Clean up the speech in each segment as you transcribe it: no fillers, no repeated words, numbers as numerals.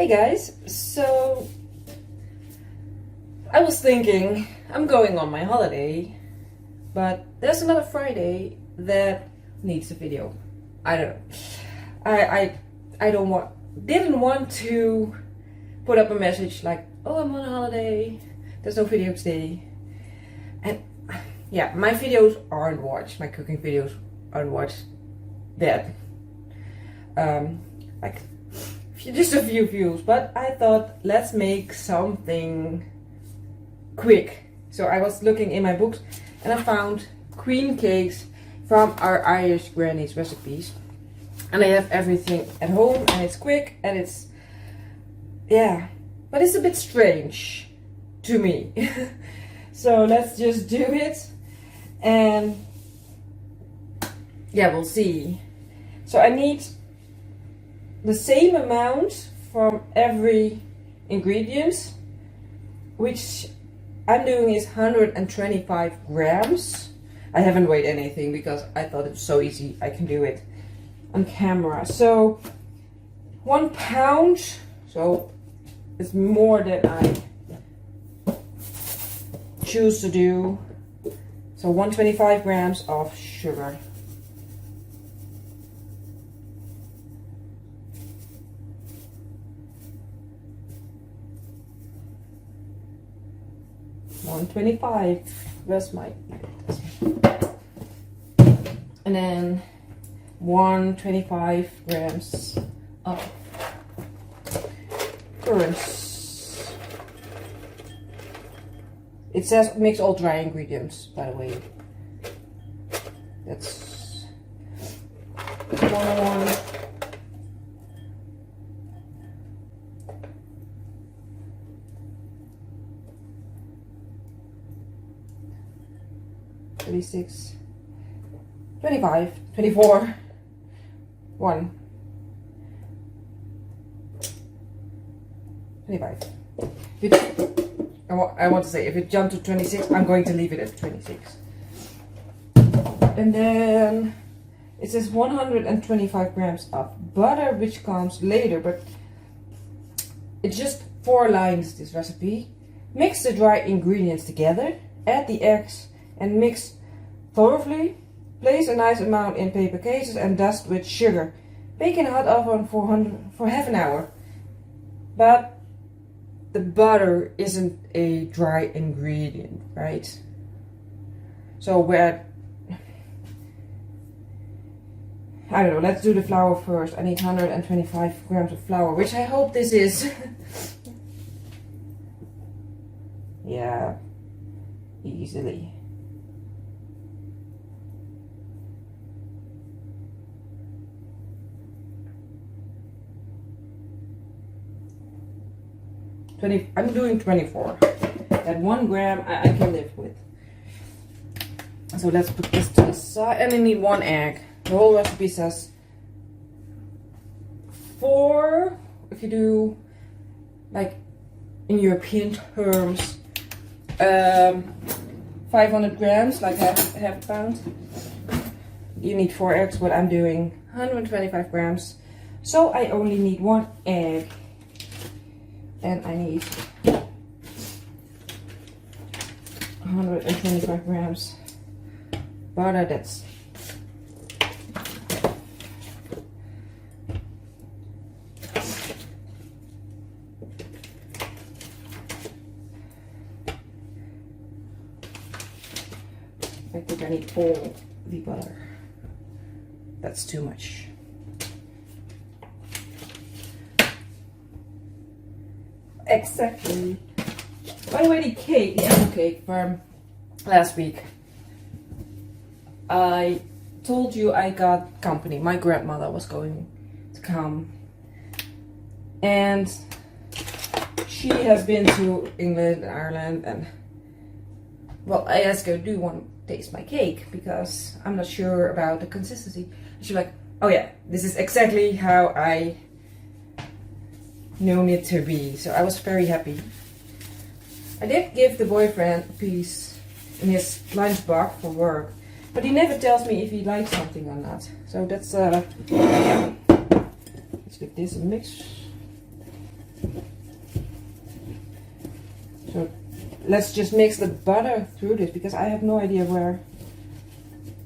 Hey guys, so I was thinking I'm going on my holiday, but there's another Friday that needs a video. I don't know. I didn't want to put up a message like, oh, I'm on a holiday, there's no video today. And yeah, my videos aren't watched, my cooking videos aren't watched that. Like just a few views, but I thought let's make something quick. So I was looking in my books and I found queen cakes from our Irish Grannies recipes, and I have everything at home and it's quick and it's, yeah, but it's a bit strange to me. So let's just do it and yeah, we'll see. So I need the same amount from every ingredient, which I'm doing is 125 grams. I haven't weighed anything because I thought it was so easy, I can do it on camera. So 1 pound, so it's more than I choose to do. So 125 grams of sugar. $1.25. Where's my? And then 125 grams of currants. It says mix all dry ingredients, by the way. That's 101. $36, $25, $24, $1, $25. I want to say, if it jumped to 26, I'm going to leave it at 26. And then it says 125 grams of butter, which comes later, but it's just 4 lines, this recipe. Mix the dry ingredients together, add the eggs, and mix thoroughly. Place a nice amount in paper cases and dust with sugar. Bake in a hot oven for half an hour. But the butter isn't a dry ingredient, right? So I don't know, let's do the flour first. I need 125 grams of flour, which I hope this is. Yeah, easily. I'm doing 24. That 1 gram I can live with. So let's put this to the side. And I need 1 egg. The whole recipe says 4, if you do like in European terms, 500 grams, like half a pound. You need 4 eggs, but I'm doing 125 grams. So I only need 1 egg. And I need 125 grams butter. That's I think I need all the butter. That's too much. Exactly. By the way, the apple cake from last week. I told you I got company. My grandmother was going to come. And she has been to England and Ireland, and well, I asked her, do you want to taste my cake? Because I'm not sure about the consistency. And she's like, oh yeah, this is exactly how I known it to be. So I was very happy. I did give the boyfriend a piece in his lunchbox for work, but he never tells me if he likes something or not. So that's yeah. Let's give this a mix. let's just mix the butter through this, because I have no idea where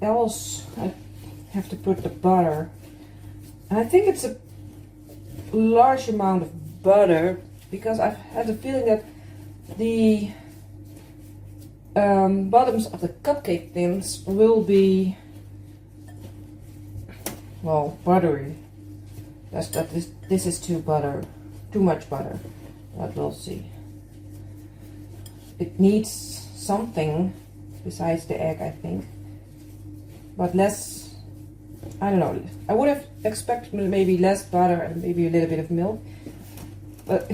else I have to put the butter. And I think it's a large amount of butter, because I've had the feeling that the bottoms of the cupcake tins will be, well, buttery. This is too much butter. But we'll see. It needs something besides the egg, I think. But less, I don't know. I would have expected maybe less butter and maybe a little bit of milk. But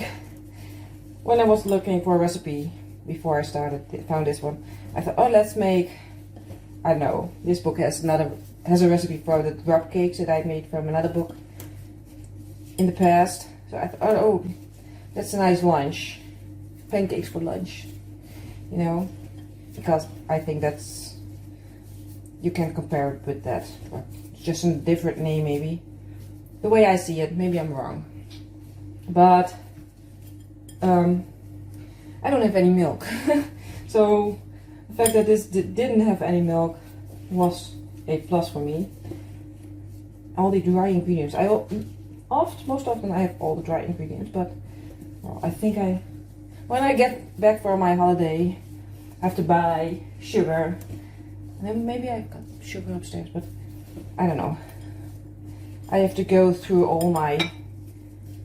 when I was looking for a recipe before I found this one, I thought, oh, let's make, I don't know, this book has a recipe for the drop cakes that I made from another book in the past. So I thought, oh, that's a nice lunch. Pancakes for lunch. You know, because I think that's, you can compare it with that. It's just a different name maybe. The way I see it, maybe I'm wrong. But I don't have any milk. So the fact that this didn't have any milk was a plus for me. All the dry ingredients. Most often I have all the dry ingredients, but well, I think when I get back for my holiday, I have to buy sugar. And then maybe I've got sugar upstairs, but I don't know. I have to go through all my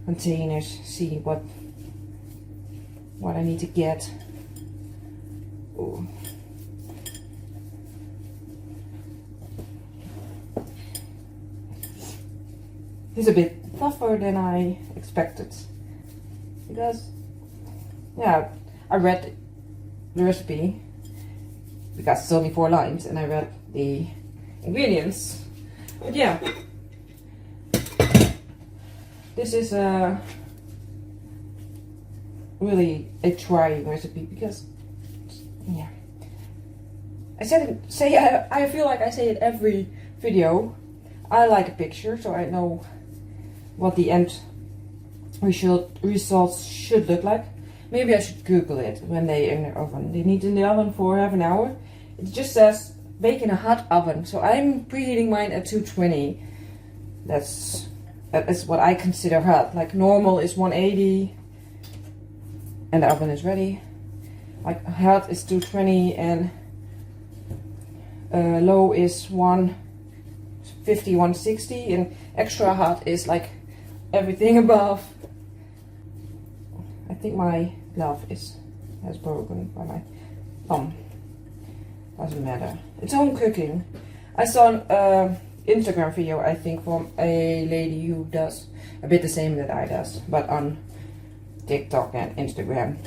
containers, see what I need to get. Ooh. This is a bit tougher than I expected, because yeah, I read the recipe because it's only 4 lines, and I read the ingredients. But yeah, this is really a trying recipe, because yeah, I feel like I say it every video. I like a picture, so I know what the end results should look like. Maybe I should Google it when they're in the oven. They need in the oven for half an hour. It just says bake in a hot oven, so I'm preheating mine at 220. That is what I consider hot. Like normal is 180, and the oven is ready. Like hot is 220, and low is 150, 160, and extra hot is like everything above. I think my glove has broken by my thumb. Doesn't matter. It's home cooking. I saw an Instagram video, I think, from a lady who does a bit the same that I does, but on TikTok and Instagram.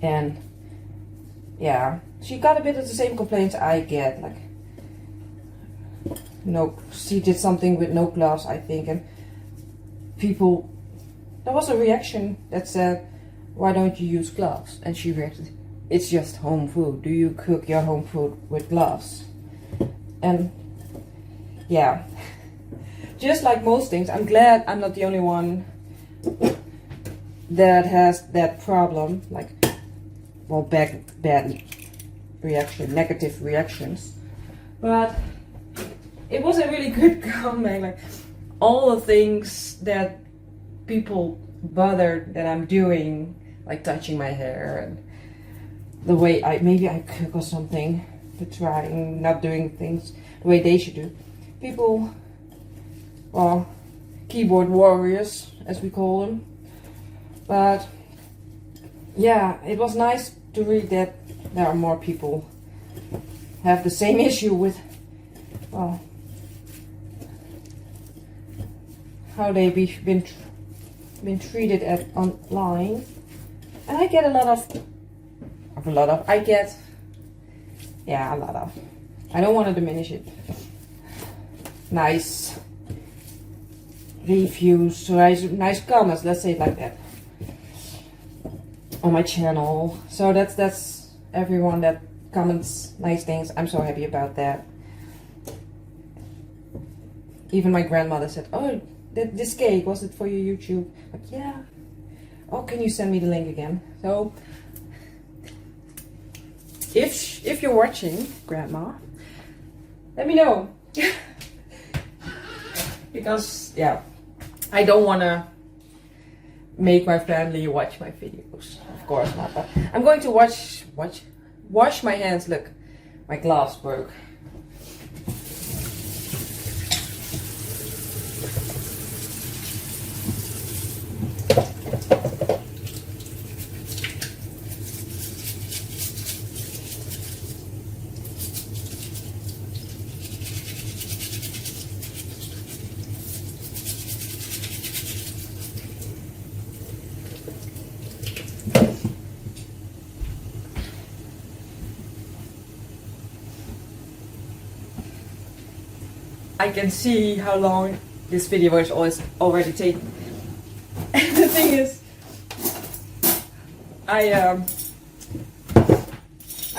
And yeah, she got a bit of the same complaints I get. Like, she did something with no gloves, I think, and people. There was a reaction that said, "Why don't you use gloves?" And she reacted, "It's just home food. Do you cook your home food with gloves?" And yeah, just like most things, I'm glad I'm not the only one that has that problem. Like, well, bad reaction, negative reactions. But it was a really good comeback. Like, all the things that people bothered that I'm doing, like touching my hair and the way maybe I cook or something, to trying not doing things the way they should do. People, well, keyboard warriors as we call them. But yeah, it was nice to read that there are more people have the same issue with, well, how they've been treated online. And I get a lot of, I don't want to diminish it. Nice reviews, nice comments, let's say it like that, on my channel. So that's everyone that comments nice things. I'm so happy about that. Even my grandmother said, "Oh, this cake, was it for your YouTube?" Like, yeah. Oh, can you send me the link again? So if you're watching, Grandma, let me know. Because yeah, I don't wanna make my family watch my videos. Of course not. But I'm going to wash my hands. Look, my gloves broke. I can see how long this video is already taking. The thing is, I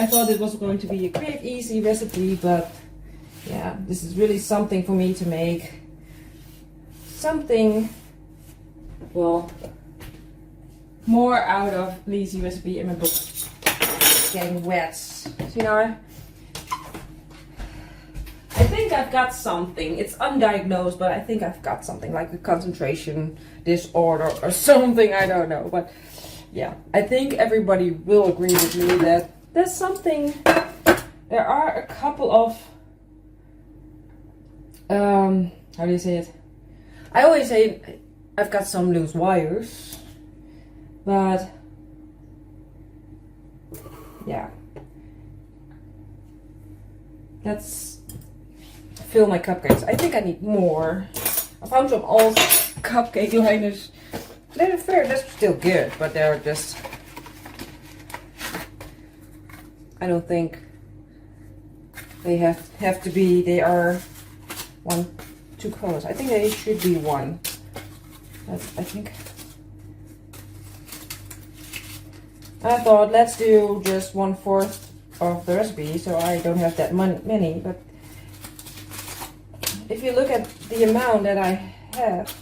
thought it was going to be a quick, easy recipe, but yeah, this is really something for me to make. Something, well, more out of the easy recipe in my book. Getting wet, you know. I think I've got something. It's undiagnosed, but I think I've got something like a concentration disorder or something. I don't know, but yeah, I think everybody will agree with me that there's something. There are a couple of how do you say it? I always say I've got some loose wires, but yeah, let's fill my cupcakes. I think I need more. I found some old cupcake liners. They're fair, they're still good, but they're just, I don't think they have to be, they are two colors. I think they should be one. I think I thought let's do just 1/4 of the recipe, so I don't have that many, but if you look at the amount that I have,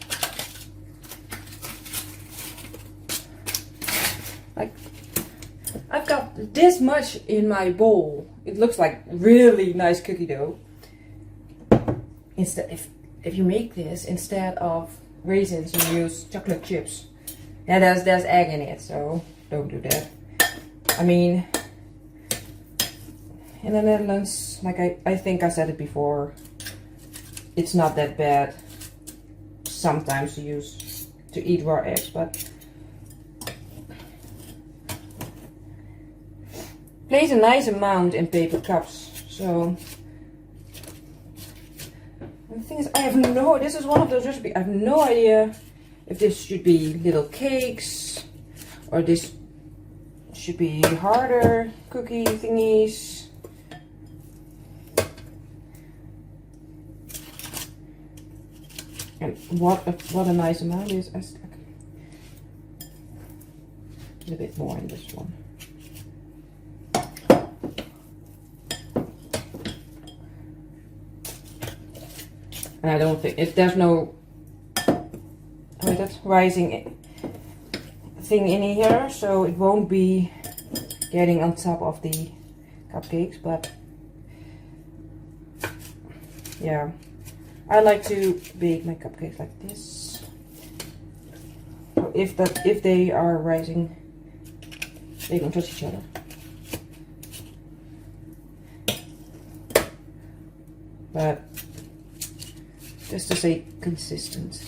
like, I've got this much in my bowl. It looks like really nice cookie dough. Instead, if you make this instead of raisins, you use chocolate chips. Yeah, there's egg in it, so don't do that. I mean, in the Netherlands, like I think I said it before, it's not that bad sometimes to eat raw eggs, but place a nice amount in paper cups. So the thing is, this is one of those recipes, I have no idea if this should be little cakes or this should be harder cookie thingies. And what a nice amount is. A bit more in this one. And I don't think there's no rising thing in here, so it won't be getting on top of the cupcakes. But yeah, I like to bake my cupcakes like this. So if they are rising, they don't touch each other. But just to stay consistent.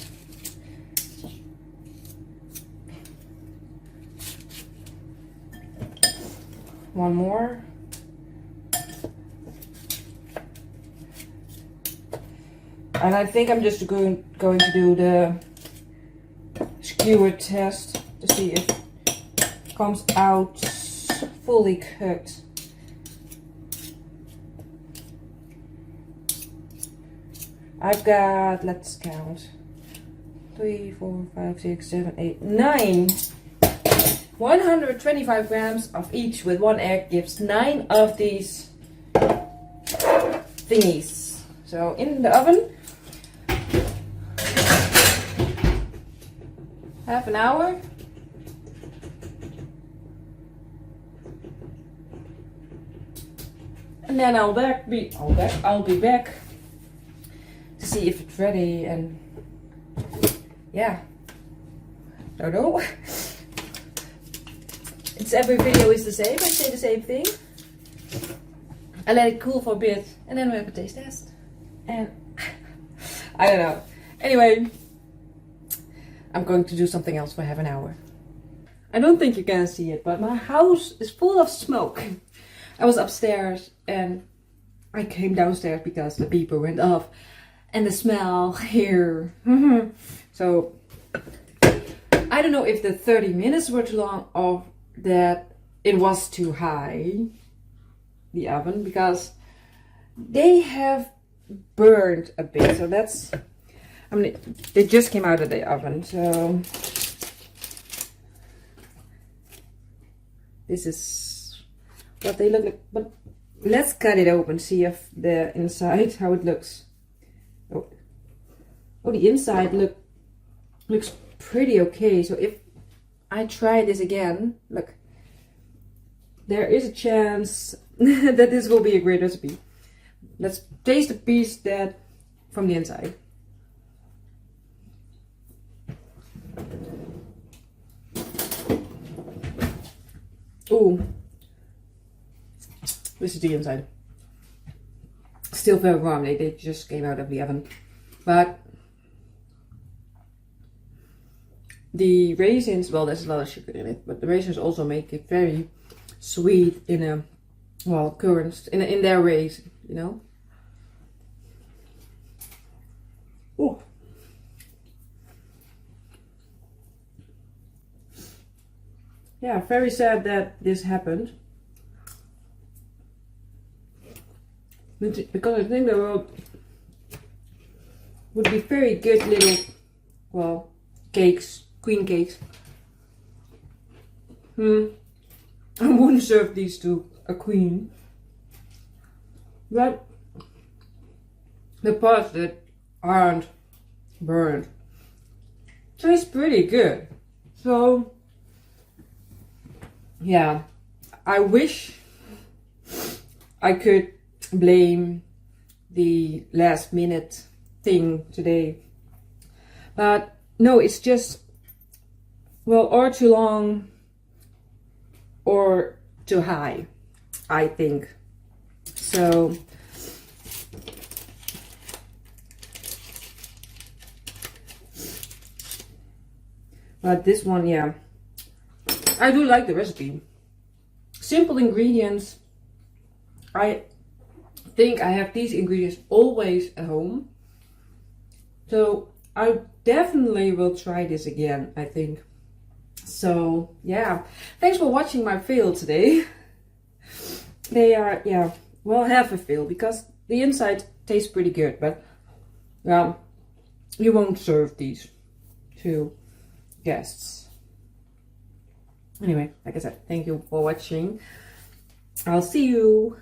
One more. And I think I'm just going to do the skewer test to see if it comes out fully cooked. I've got, let's count, 3, 4, 5, 6, 7, 8, 9. 125 grams of each with 1 egg gives 9 of these thingies. So in the oven, half an hour. And then I'll be back to see if it's ready, and yeah, don't know. It's every video is the same. I say the same thing. I let it cool for a bit, and then we have a taste test. And I don't know. Anyway, I'm going to do something else for half an hour. I don't think you can see it, but my house is full of smoke. I was upstairs and I came downstairs because the beeper went off, and the smell here. So I don't know if the 30 minutes were too long or that it was too high, the oven, because they have burned a bit. So that's, I mean, they just came out of the oven. So this is what they look like. But let's cut it open, see if the inside, how it looks. Oh, the inside looks pretty okay. So if I try this again, look, there is a chance that this will be a great recipe. Let's taste a piece that from the inside. Ooh, this is the inside. Still very warm. They just came out of the oven, but the raisins, well, there's a lot of sugar in it, but the raisins also make it very sweet in a, well, currents in their ways, you know. Oh, yeah, very sad that this happened, because I think there would be very good little, well, cakes, queen cakes. I wouldn't serve these to a queen, but the parts that aren't burned taste pretty good. So yeah, I wish I could blame the last minute thing today, but no, it's just, well, or too long or too high, I think. So but this one, yeah, I do like the recipe. Simple ingredients. I think I have these ingredients always at home, so I definitely will try this again, I think. So yeah, thanks for watching my fail today. They are, yeah, well, half a fail because the inside tastes pretty good, but well, you won't serve these to guests. Anyway, like I said, thank you for watching. I'll see you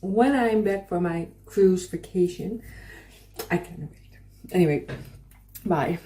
when I'm back for my cruise vacation. I can't wait. Anyway, bye.